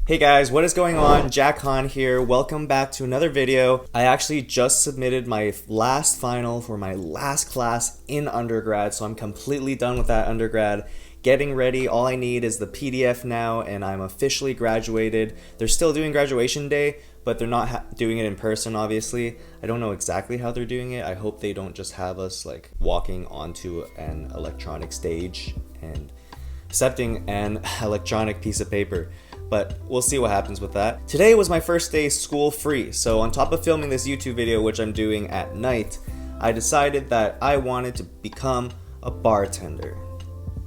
Hey guys, what is going on? Jack Han here. Welcome back to another video. I actually just submitted my last final for my last class in undergrad, so I'm completely done with that undergrad. Getting ready, all I need is the PDF now, and I'm officially graduated. They're still doing graduation day, but they're not doing it in person, obviously. I don't know exactly how they're doing it. I hope they don't just have us like walking onto an electronic stage and accepting an electronic piece of paper. But we'll see what happens with that. Today was my first day school free, so on top of filming this YouTube video, which I'm doing at night, I decided that I wanted to become a bartender.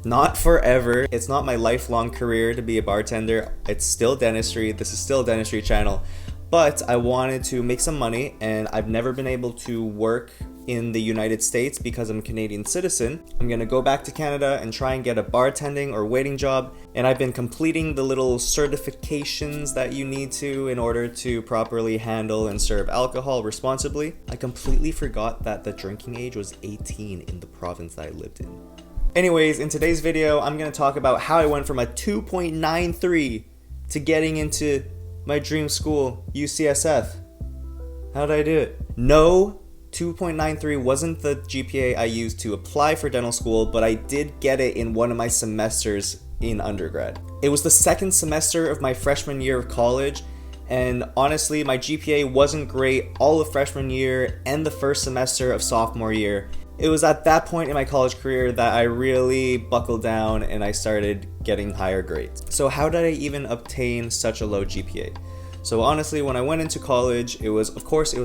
Not forever. It's not my lifelong career to be a bartender. It's still dentistry. This is still a dentistry channel. But I wanted to make some money, and I've never been able to work in the United States because I'm a Canadian citizen. I'm gonna go back to Canada and try and get a bartending or waiting job, and I've been completing the little certifications that you need to in order to properly handle and serve alcohol responsibly. I completely forgot that the drinking age was 18 in the province that I lived in. Anyways, in today's video, I'm gonna talk about how I went from a 2.93 to getting into my dream school, UCSF. How did I do it? No, 2.93 wasn't the GPA I used to apply for dental school, but I did get it in one of my semesters in undergrad. It was the second semester of my freshman year of college, and honestly, my GPA wasn't great all of freshman year and the first semester of sophomore year. It was at that point in my college career that I really buckled down and I started getting higher grades. So how did I even obtain such a low GPA? So honestly, when I went into college, it was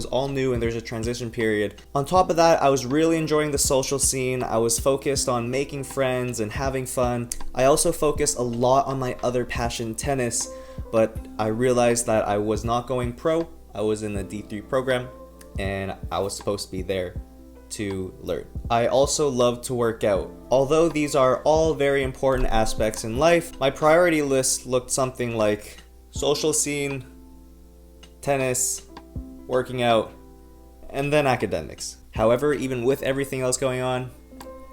all new and there's a transition period. On top of that, I was really enjoying the social scene. I was focused on making friends and having fun. I also focused a lot on my other passion, tennis, but I realized that I was not going pro. I was in the D3 program and I was supposed to be there to learn. I also love to work out. Although these are all very important aspects in life, my priority list looked something like social scene, tennis, working out, and then academics. However, even with everything else going on,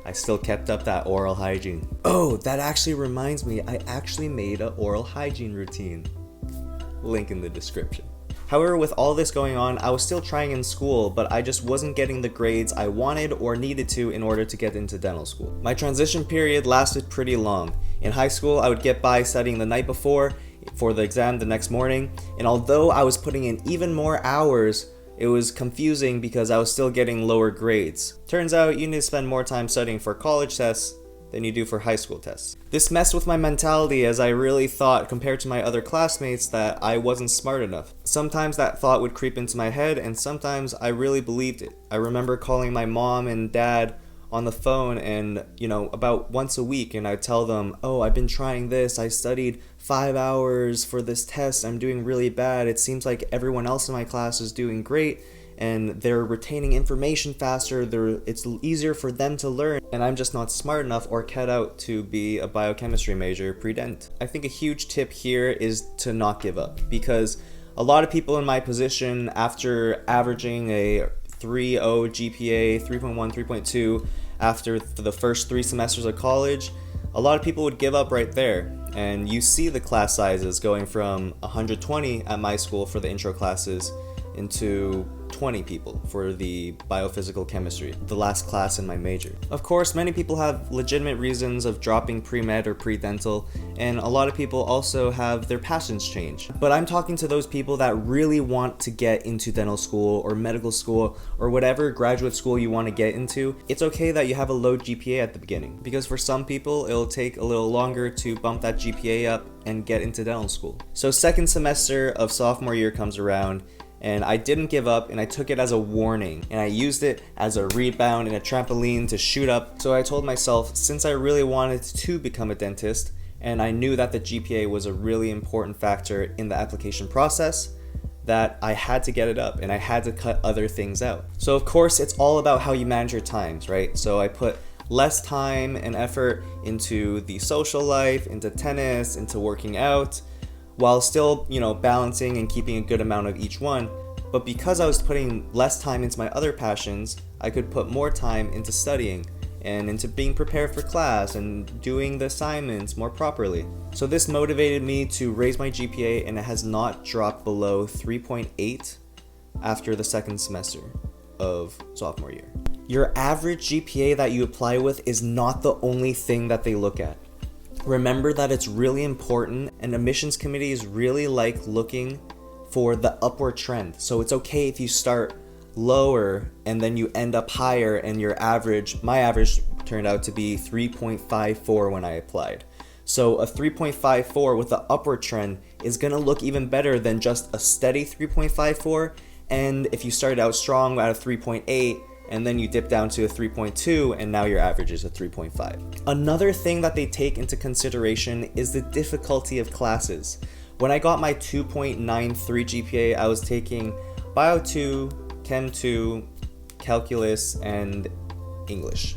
I still kept up that oral hygiene. Oh, that actually reminds me, I actually made an oral hygiene routine. Link in the description. However, with all this going on, I was still trying in school, but I just wasn't getting the grades I wanted or needed to in order to get into dental school. My transition period lasted pretty long. In high school, I would get by studying the night before for the exam the next morning, and although I was putting in even more hours, it was confusing because I was still getting lower grades. Turns out you need to spend more time studying for college tests than you do for high school tests. This messed with my mentality as I really thought, compared to my other classmates, that I wasn't smart enough. Sometimes that thought would creep into my head, and sometimes I really believed it. I remember calling my mom and dad on the phone and, about once a week, and I'd tell them, oh, I've been trying this, I studied 5 hours for this test, I'm doing really bad, it seems like everyone else in my class is doing great, and they're retaining information faster, it's easier for them to learn, and I'm just not smart enough or cut out to be a biochemistry major pre-dent. I think a huge tip here is to not give up, because a lot of people in my position, after averaging a 3.0 GPA, 3.1, 3.2, after the first 3 semesters of college, a lot of people would give up right there. And you see the class sizes going from 120 at my school for the intro classes into 20 people for the biophysical chemistry, the last class in my major. Of course, many people have legitimate reasons of dropping pre-med or pre-dental, and a lot of people also have their passions change. But I'm talking to those people that really want to get into dental school or medical school or whatever graduate school you want to get into. It's okay that you have a low GPA at the beginning, because for some people, it'll take a little longer to bump that GPA up and get into dental school. So second semester of sophomore year comes around, and I didn't give up, and I took it as a warning, and I used it as a rebound and a trampoline to shoot up. So I told myself, since I really wanted to become a dentist, and I knew that the GPA was a really important factor in the application process, that I had to get it up and I had to cut other things out. So of course, it's all about how you manage your times, right? So I put less time and effort into the social life, into tennis, into working out, while still, balancing and keeping a good amount of each one. But because I was putting less time into my other passions, I could put more time into studying and into being prepared for class and doing the assignments more properly. So this motivated me to raise my GPA, and it has not dropped below 3.8 after the second semester of sophomore year. Your average GPA that you apply with is not the only thing that they look at. Remember that it's really important, and admissions committees really like looking for the upward trend. So it's okay if you start lower and then you end up higher, and your average, my average turned out to be 3.54 when I applied. So a 3.54 with the upward trend is gonna look even better than just a steady 3.54. And if you started out strong at a 3.8 and then you dip down to a 3.2 and now your average is a 3.5. Another thing that they take into consideration is the difficulty of classes. When I got my 2.93 GPA, I was taking Bio 2, Chem 2, Calculus, and English.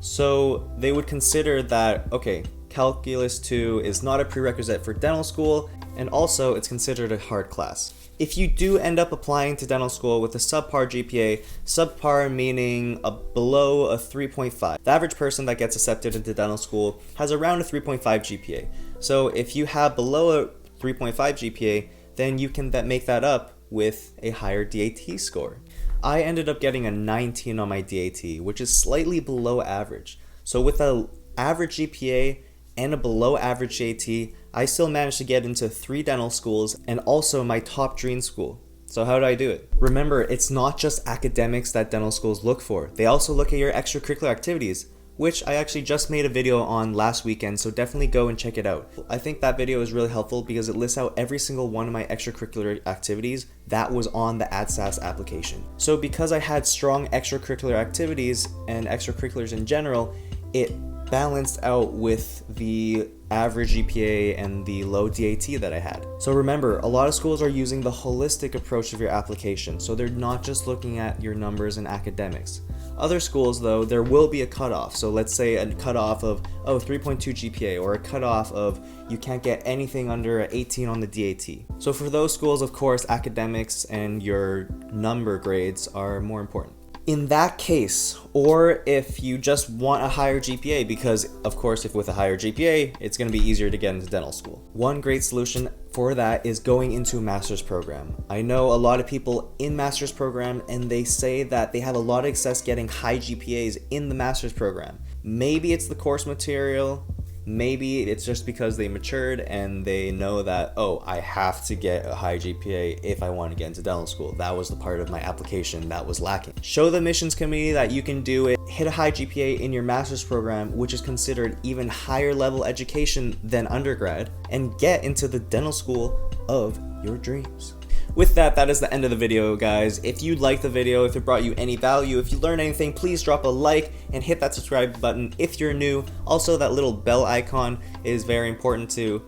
So they would consider that, okay, Calculus 2 is not a prerequisite for dental school, and also it's considered a hard class. If you do end up applying to dental school with a subpar GPA, subpar meaning below a 3.5, the average person that gets accepted into dental school has around a 3.5 GPA. So if you have below a 3.5 GPA, then you can make that up with a higher DAT score. I ended up getting a 19 on my DAT, which is slightly below average. So with an average GPA and a below average DAT, I still managed to get into 3 dental schools and also my top dream school. So how did I do it? Remember, it's not just academics that dental schools look for. They also look at your extracurricular activities, which I actually just made a video on last weekend, so definitely go and check it out. I think that video is really helpful because it lists out every single one of my extracurricular activities that was on the AdSAS application. So because I had strong extracurricular activities and extracurriculars in general, it balanced out with the average GPA and the low DAT that I had. So remember, a lot of schools are using the holistic approach of your application, so they're not just looking at your numbers and academics. Other schools though, there will be a cutoff. So let's say a cutoff of 3.2 GPA, or a cutoff of you can't get anything under 18 on the DAT. So for those schools, of course, academics and your number grades are more important. In that case, or if you just want a higher GPA, because of course if with a higher GPA, it's going to be easier to get into dental school. One great solution for that is going into a master's program. I know a lot of people in master's program, and they say that they have a lot of success getting high GPAs in the master's program. Maybe it's the course material, maybe it's just because they matured and they know that, oh, I have to get a high GPA if I want to get into dental school. That was the part of my application that was lacking. Show the admissions committee that you can do it. Hit a high GPA in your master's program, which is considered even higher level education than undergrad, and get into the dental school of your dreams. With that, that is the end of the video, guys. If you liked the video, if it brought you any value, if you learned anything, please drop a like and hit that subscribe button if you're new. Also, that little bell icon is very important to,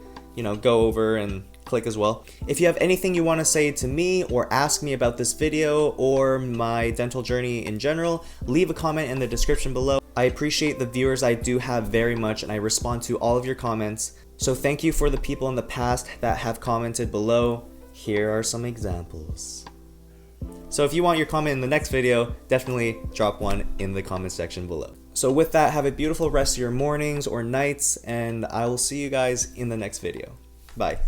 go over and click as well. If you have anything you want to say to me or ask me about this video or my dental journey in general, leave a comment in the description below. I appreciate the viewers I do have very much, and I respond to all of your comments. So thank you for the people in the past that have commented below. Here are some examples. So if you want your comment in the next video, definitely drop one in the comment section below. So with that, have a beautiful rest of your mornings or nights, and I will see you guys in the next video. Bye.